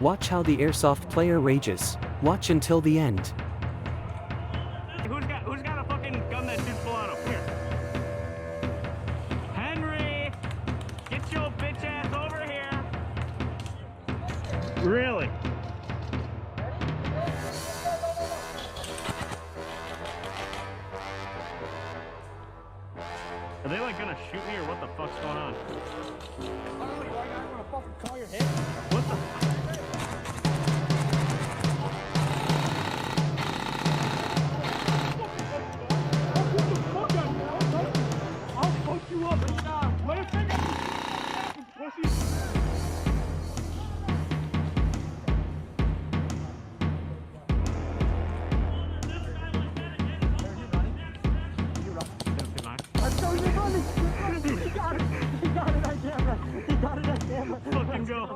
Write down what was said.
Watch how the Airsoft player rages. Watch until the end. Who's got a fucking gun that shoots full auto? Here. Henry! Get your bitch ass over here! Really? Are they like gonna shoot me or what the fuck's going on? What the? I'll fuck you up. Let us take it. Pussy. Fucking go.